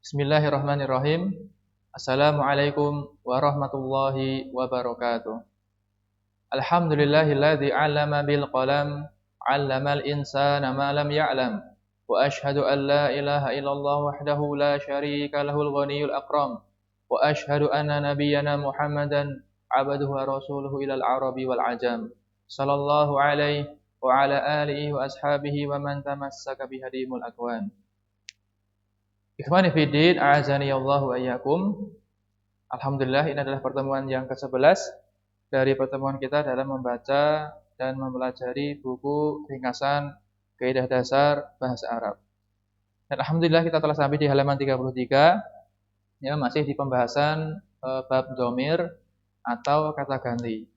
Bismillahirrahmanirrahim. Assalamualaikum warahmatullahi wabarakatuh. Alhamdulillahilladzi 'allama bil qalam, 'allamal insana ma lam ya'lam. Wa asyhadu an la ilaha illallah wahdahu la syarika lahul ghaniyyul akram. Wa asyhadu anna nabiyyana Muhammadan 'abduhu wa rasuluhu ilal arabi wal ajam. Sallallahu alaihi wa ala alihi wa ashabihi wa man tamassaka bihadimul akwan. Ikhwani fiddin, a'azani Allah wa iyyakum. Alhamdulillah, ini adalah pertemuan yang ke-11 dari pertemuan kita dalam membaca dan mempelajari buku ringkasan Kaidah Dasar Bahasa Arab. Dan alhamdulillah kita telah sampai di halaman 33, ya, masih di pembahasan bab dhamir atau kata ganti.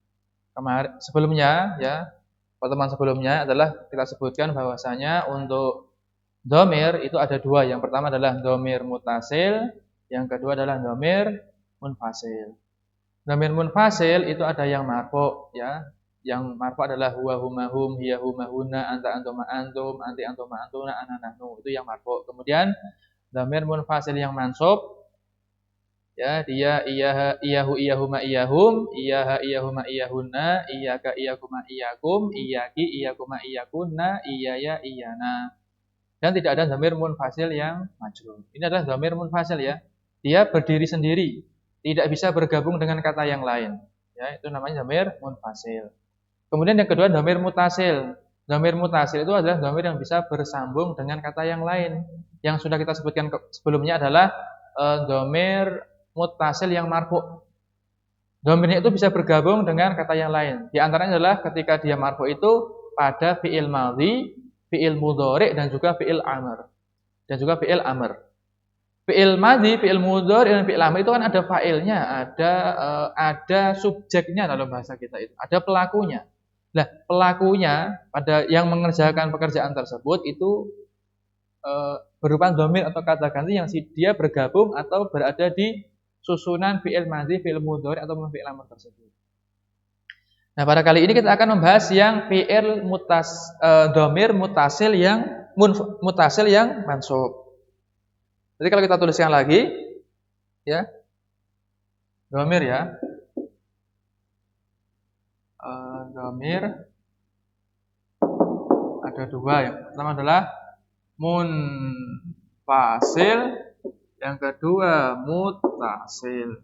Sebelumnya, ya, pertemuan sebelumnya adalah kita sebutkan bahwasanya untuk dhamir itu ada dua. Yang pertama adalah dhamir muttasil, yang kedua adalah dhamir munfasil. Dhamir munfasil itu ada yang marfu, ya. Yang marfu adalah huwa huma hum, hiya huma hunna, anta antuma antum, anti antuma antuna, ana nahnu. Itu yang marfu. Kemudian dhamir munfasil yang mansub, ya, dia iyaha iyahu iyahuma iyahum, iyaha iyahuma iyahunna, iyyaka iyakuma iyakum, iyyaki iyakuma iyakunna, iyaya iyana. Dan tidak ada dhamir munfasil yang majrur. Ini adalah dhamir munfasil, ya. Dia berdiri sendiri, tidak bisa bergabung dengan kata yang lain. Ya, itu namanya dhamir munfasil. Kemudian yang kedua dhamir mutasil. Dhamir mutasil itu adalah dhamir yang bisa bersambung dengan kata yang lain. Yang sudah kita sebutkan sebelumnya adalah dhamir mutasil yang marfu. Dhamirnya itu bisa bergabung dengan kata yang lain. Di antaranya adalah ketika dia marfu itu pada fi'il madhi, fi'il mudhari' dan juga fi'il amr. Dan juga fi'il amr. Fi'il madhi, fi'il mudhari' dan fi'il amr itu kan ada fa'ilnya, ada subjeknya dalam bahasa kita itu, ada pelakunya. Nah, pelakunya pada yang mengerjakan pekerjaan tersebut itu berupa dhamir atau kata ganti yang dia bergabung atau berada di susunan fi'il madhi, fi'il mudhari' atau fi'il amr tersebut. Nah, pada kali ini kita akan membahas yang fi'il dhamir mutasil yang mutasil yang mansub. Jadi kalau kita tuliskan lagi, ya, dhamir, ya, dhamir ada dua. Yang pertama adalah munfasil, yang kedua mutasil.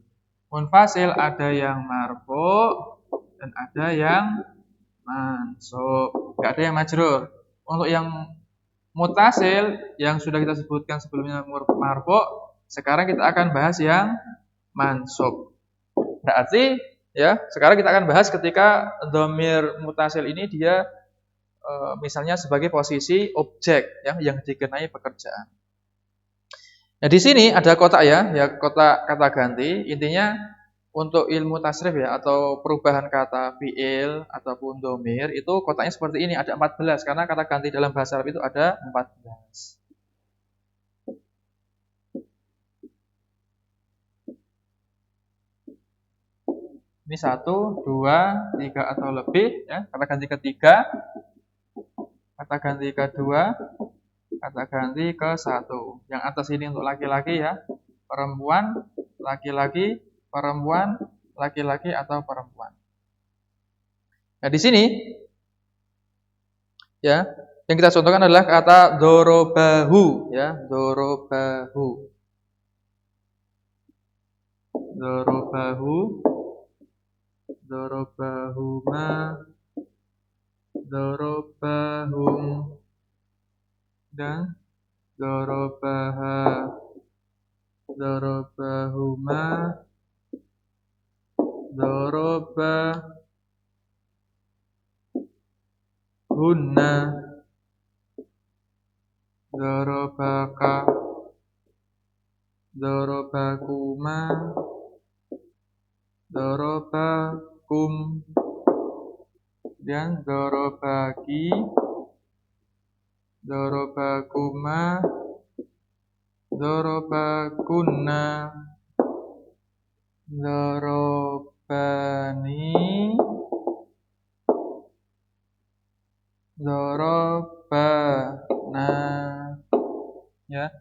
Munfasil ada yang marfu dan ada yang mansub, enggak ada yang majrur. Untuk yang mutasil yang sudah kita sebutkan sebelumnya marfu, sekarang kita akan bahas yang mansub. Berarti, ya, sekarang kita akan bahas ketika dhamir mutasil ini dia misalnya sebagai posisi objek, ya, yang dikenai pekerjaan. Nah, di sini ada kotak, ya, kotak kata ganti. Intinya untuk ilmu tasrif, ya, atau perubahan kata fi'il ataupun dhamir itu kotaknya seperti ini, ada 14 karena kata ganti dalam bahasa Arab itu ada 14. Ini 1, 2, 3 atau lebih, ya, kata ganti ketiga, kata ganti kedua, kata ganti ke-1. Yang atas ini untuk laki-laki, ya, perempuan, laki-laki, perempuan, laki-laki atau perempuan. Nah, di sini, ya, yang kita contohkan adalah kata dorobahu, ya, dorobahu. Dorobahu, dorobahuma, dorobahum, dan dorobaha, dorobahuma, dorobahunna, dorobaka, dorobakuma, dorobakum, dan dorobaki, dorobakuma, dorobakunna, dorobani, dorobana, ya,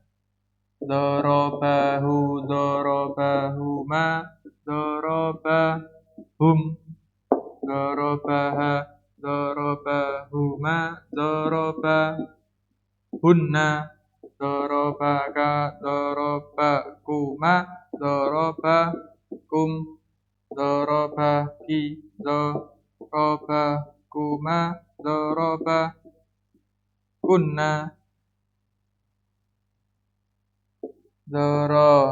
dorobahu, dorobahuma, dorobahum, dorobaha, dorobahuma, dorobahunna, dorobaka, dorobakuma, dorobakum, dorobaki, dorobakuma, dorobakunna, dorobani,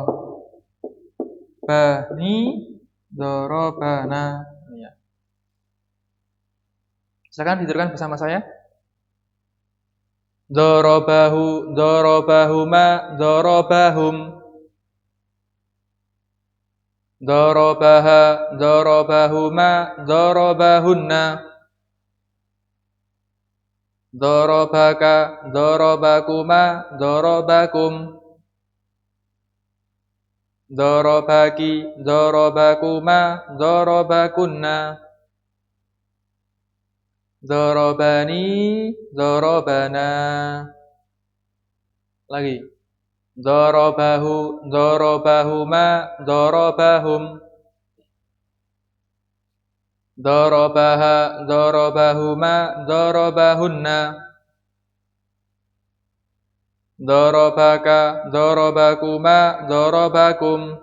dorobana. Ya. Silakan tidurkan bersama saya. Dorobahu, dorobahuma, dorobahum, dorobaha, dorobahuma, dorobahunna, dorobaka, dorobakuma, dorobakum, dorobaki, dorobakuma, dorobakunna, dorobani, dorobana. Lagi. Dorobahu, dorobahuma, dorobahum, dorobaha, dorobahuma, dorobahunna, dorobaka, dorobakuma, dorobakum,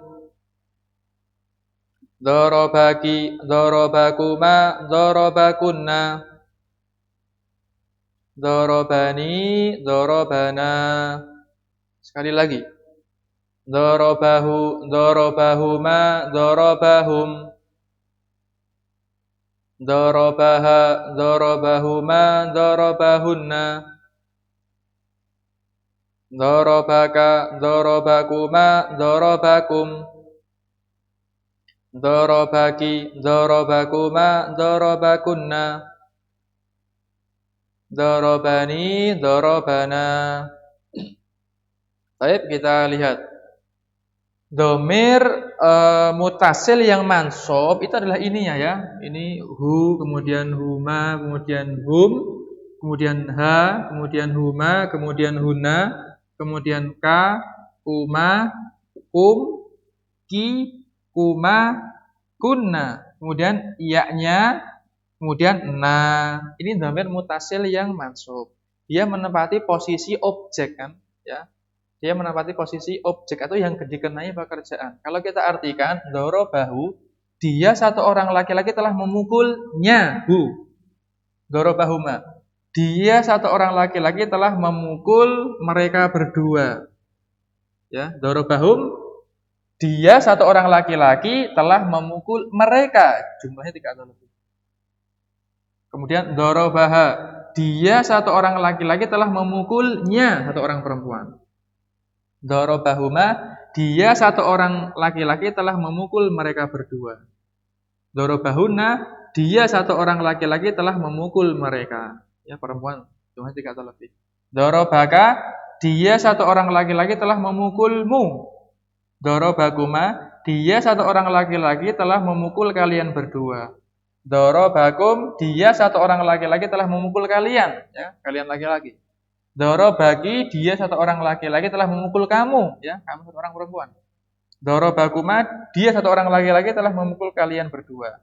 dorobaki, dorobakuma, dorobakunna, dorobani, dorobana. Sekali lagi. Dorobahu, dorobahuma, dorobahum, dorobaha, dorobahuma, dorobahunna, dorobaka, dorobakuma, dorobakum, dorobaki, dorobakuma, dorobakunna, dorobani, dorobana. Baik, kita lihat. Domir mutasil yang mansub itu adalah ininya ya. Ini hu, kemudian huma, kemudian hum, kemudian ha, kemudian huma, kemudian huna, kemudian ka, kuma, kum, ki, kuma, kunna. Kemudian iya-nya, kemudian na. Ini domir mutasil yang mansub. Dia menempati posisi objek kan, ya. Dia menempati posisi objek atau yang dikenai pekerjaan. Kalau kita artikan dorobahu, dia satu orang laki-laki telah memukulnya, hu. Dorobahuma. Dia satu orang laki-laki telah memukul mereka berdua. Ya, dorobahum. Dia satu orang laki-laki telah memukul mereka. Jumlahnya 3 atau lebih. Kemudian dorobaha. Dia satu orang laki-laki telah memukulnya satu orang perempuan. Dorobahuma, dia satu orang laki-laki telah memukul mereka berdua. Dorobahuna, dia satu orang laki-laki telah memukul mereka. Ya, perempuan, cuma 3 atau lebih. Dorobaka, dia satu orang laki-laki telah memukulmu. Dorobakuma, dia satu orang laki-laki telah memukul kalian berdua. Dorobakum, dia satu orang laki-laki telah memukul kalian. Ya, kalian laki-laki. Dorobaki, dia satu orang laki-laki telah memukul kamu, ya, kamu satu orang perempuan. Dorobakuma, dia satu orang laki-laki telah memukul kalian berdua.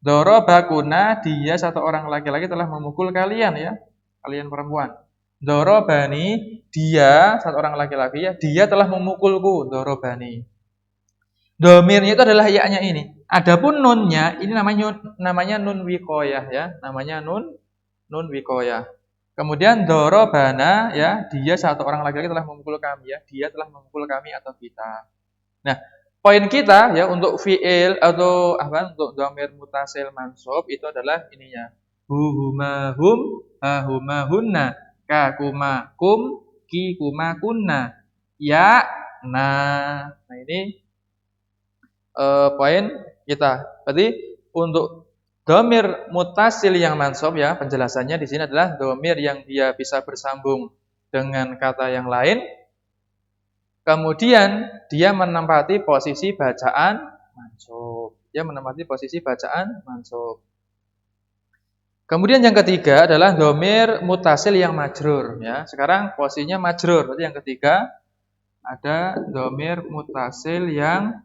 Dorobakuna, dia satu orang laki-laki telah memukul kalian, ya, kalian perempuan. Dorobani, dia satu orang laki-laki, ya, dia telah memukulku. Dorobani. Domirnya itu adalah ya-nya ini. Adapun nunnya, ini namanya nun wikoyah, ya, namanya nun wikoyah. Kemudian dorobana, ya, dia satu orang laki-laki telah memukul kami, ya, dia telah memukul kami atau kita. Nah, poin kita ya untuk fiil atau untuk dhamir mutasil mansub itu adalah ininya. Huma hum, ha huma hunna, ka kuma kum, ki kuma kunna, ya na. Nah, ini poin kita. Berarti untuk dhamir mutasil yang mansub, ya, penjelasannya di sini adalah dhamir yang dia bisa bersambung dengan kata yang lain. Kemudian dia menempati posisi bacaan mansub. Dia menempati posisi bacaan mansub. Kemudian yang ketiga adalah dhamir mutasil yang majrur, ya. Sekarang posisinya majrur. Berarti yang ketiga ada dhamir mutasil yang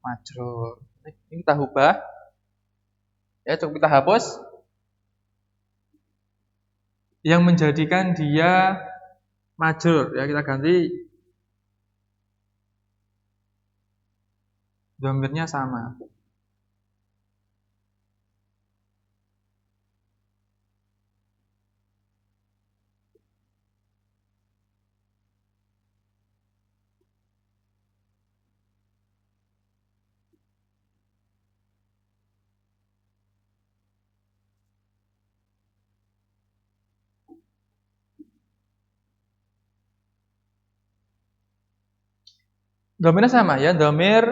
majrur. Ini kita ubah. Ya, cukup kita hapus. Yang menjadikan dia majrur, ya kita ganti dhamirnya sama. Dhamirnya sama ya, dhamir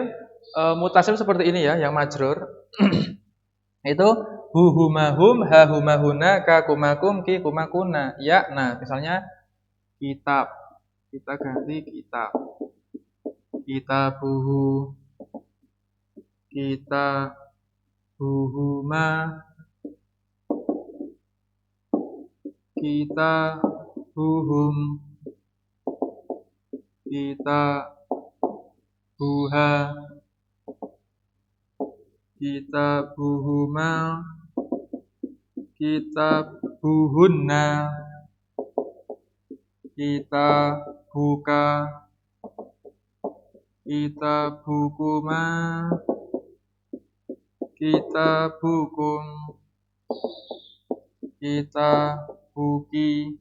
mutasil seperti ini ya, yang majrur. Itu huhumahum, hahumahuna, kakumakum, kikumakuna. Ya, nah misalnya kitab, kita ganti kitab. Kitabuhu, kitabuhuma, kitabuhum, kitabuha, kitabuhuma, kitabuhunna, kitabuka, kitabukuma, kitabukum, kitabuki,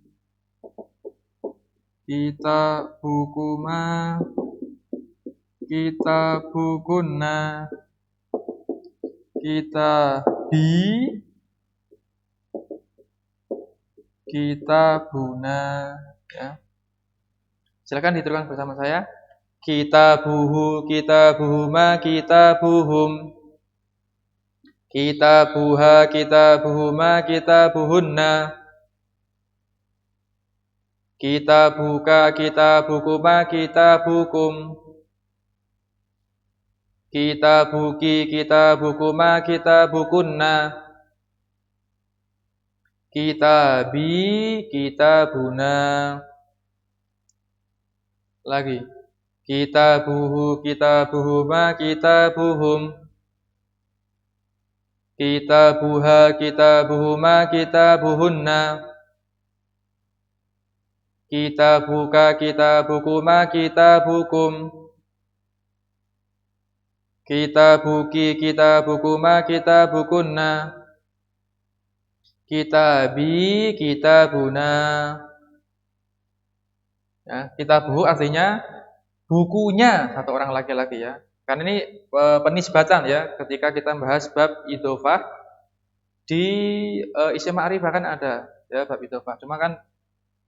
kitabukuma, kitabukunna, kitabi, kitabuna. Ya. Silakan diteruskan bersama saya. Kitabuhu, kitabuhuma, kitabuhum, kitabuha, kitabuhuma, kitabuhunna, kitabuka, kitabukuma, kitabukum, kitabuki, kitabukuma, kitabukunna, kitabi, kitabuna. Lagi. Kitabuhu, kitabuhuma, kitabuhum, kitabuha, kitabuhuma, kitabuhunna, kitabuka, kitabukuma, kitabukum, kitabuki, kitabukuma, kitabukunna, kitabi, kitabuna. Ya, kitabuhu artinya bukunya satu orang laki-laki ya. Karena ini penisbatan ya, ketika kita bahas bab idhofah di isim ma'rifah kan ada ya bab idhofah. Cuma kan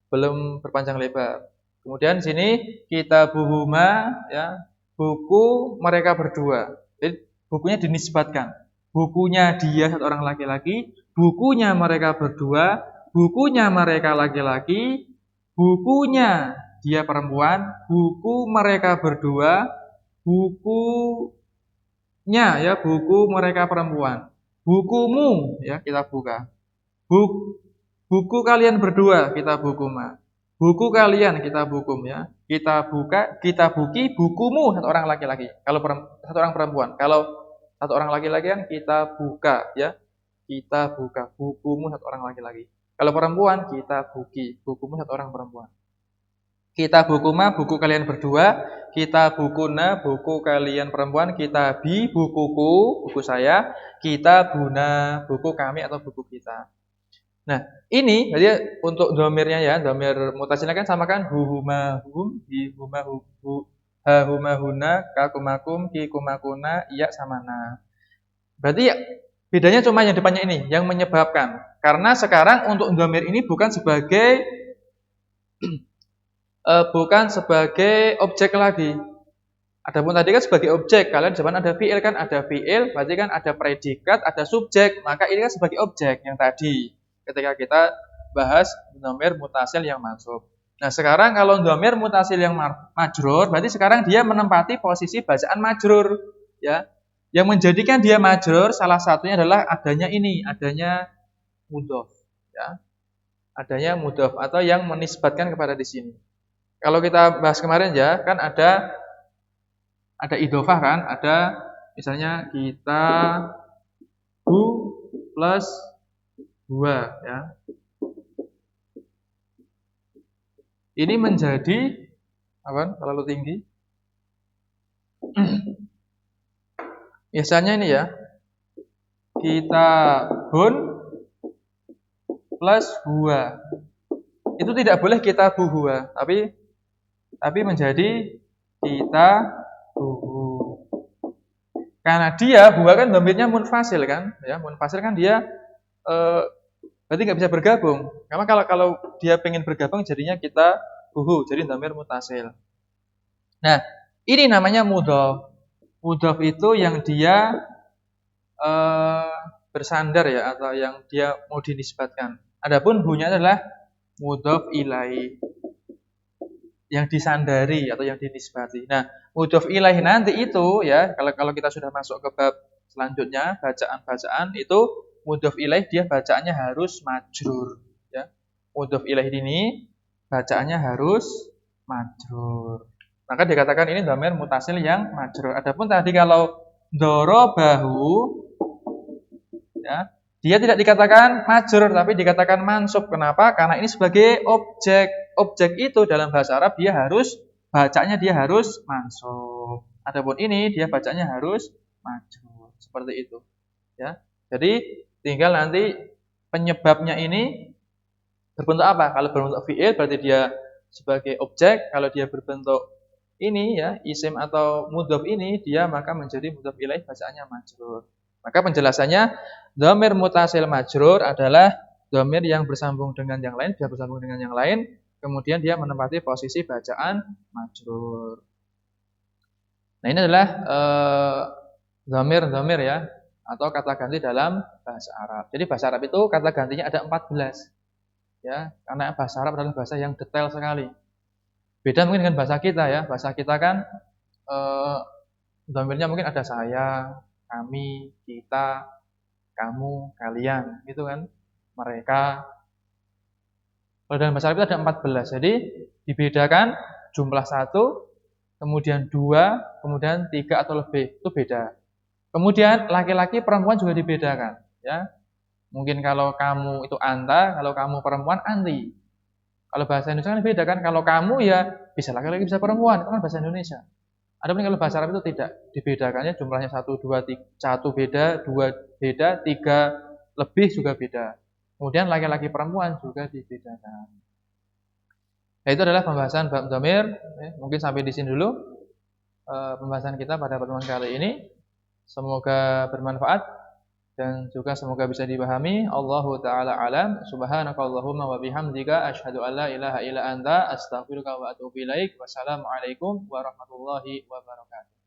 belum berpanjang lebar. Kemudian sini kitabuhuma ya, buku mereka berdua. Jadi bukunya dinisbatkan. Bukunya dia satu orang laki-laki, bukunya mereka berdua, bukunya mereka laki-laki, bukunya dia perempuan, buku mereka berdua, bukunya ya, buku mereka perempuan. Bukumu ya kita buka. Buku kalian berdua kita bukuma. Buku kalian kita bukum ya. Kita buka, kita buki bukumu satu orang laki-laki. Kalau satu orang perempuan. Kalau satu orang laki-laki kan kita buka ya. Kita buka bukumu satu orang laki-laki. Kalau perempuan kita buki bukumu satu orang perempuan. Kita bukuma, buku kalian berdua. Kita bukuna, buku kalian perempuan. Kita bi, bukuku, buku saya. Kita buna, buku kami atau buku kita. Nah, ini jadi untuk dhamirnya ya, dhamir mutasilnya kan sama kan huhuma hum, hi huma hu, ha huma huna, ka kumakum, ki kumakuna, iya sama na. Berarti ya, bedanya cuma yang depannya ini yang menyebabkan. Karena sekarang untuk dhamir ini bukan sebagai objek lagi. Adapun tadi kan sebagai objek, kalian di depan ada fiil kan, ada fiil, berarti kan ada predikat, ada subjek, maka ini kan sebagai objek yang tadi. Ketika kita bahas dhamir mutasil yang mansub. Nah, sekarang kalau dhamir mutasil yang majrur, berarti sekarang dia menempati posisi bacaan majrur, ya. Yang menjadikan dia majrur salah satunya adalah adanya ini, adanya mudhof, ya. Adanya mudhof atau yang menisbatkan kepada di sini. kalau kita bahas kemarin ya, kan ada idhofah kan, ada misalnya kita hu plus huwa ya. Ini menjadi apa? Terlalu tinggi. Biasanya ini ya, kita hun plus huwa. Itu tidak boleh kita buhua, tapi menjadi kita buhu. Karena dia huwa kan dhamirnya munfasil kan, ya munfasil kan dia berarti nggak bisa bergabung. Karena kalau dia pengen bergabung jadinya kita buhu, jadi dhamir mutasil. Nah, ini namanya mudhof. Mudhof itu yang dia bersandar ya, atau yang dia mau dinisbatkan. Adapun hunya adalah mudhof ilaih, yang disandari atau yang dinisbati. Nah, mudhof ilaih nanti itu ya, kalau kita sudah masuk ke bab selanjutnya, bacaan-bacaan itu mudhof ilaih dia bacaannya harus majrur ya. Mudhof ilaih ini bacaannya harus majrur. Maka dikatakan ini dhamir mutasil yang majrur. Adapun tadi kalau dorobahu ya, dia tidak dikatakan majrur tapi dikatakan mansub. Kenapa? Karena ini sebagai objek. Objek itu dalam bahasa Arab dia harus bacanya dia harus mansub. Adapun ini dia bacanya harus majrur. Seperti itu. Ya. Jadi tinggal nanti penyebabnya ini berbentuk apa? Kalau berbentuk fi'il berarti dia sebagai objek. Kalau dia berbentuk ini ya, isim atau mudhof ini dia maka menjadi mudhof ilaih bacaannya majrur. Maka penjelasannya dhamir mutasil majrur adalah dhamir yang bersambung dengan yang lain, dia bersambung dengan yang lain, kemudian dia menempati posisi bacaan majrur. Nah, ini adalah dhamir-dhamir ya, atau kata ganti dalam bahasa Arab. Jadi bahasa Arab itu kata gantinya ada 14. Ya, karena bahasa Arab adalah bahasa yang detail sekali. Beda mungkin dengan bahasa kita ya. Bahasa kita kan dhamirnya mungkin ada saya, kami, kita, kamu, kalian, gitu kan. Mereka. Kalau dalam bahasa Arab itu ada 14. Jadi dibedakan jumlah 1, kemudian 2, kemudian 3 atau lebih. Itu beda. Kemudian laki-laki perempuan juga dibedakan, ya. Mungkin kalau kamu itu anta, kalau kamu perempuan anti. Kalau bahasa Indonesia kan beda kan. Kalau kamu ya bisa laki-laki bisa perempuan, itu kan bahasa Indonesia. Adapun kalau bahasa Arab itu tidak, dibedakannya jumlahnya 1, 2, 3, 1 beda, 2 beda, 3 lebih juga beda. Kemudian laki-laki perempuan juga dibedakan. Nah, itu adalah pembahasan bab dhamir. Mungkin sampai di sini dulu pembahasan kita pada pertemuan kali ini. Semoga bermanfaat dan juga semoga bisa dipahami. Allahu taala alam. Subhanakallahumma wa bihamdika asyhadu an la ilaha illa anta astaghfiruka wa atubu ilaik. Wassalamualaikum warahmatullahi wabarakatuh.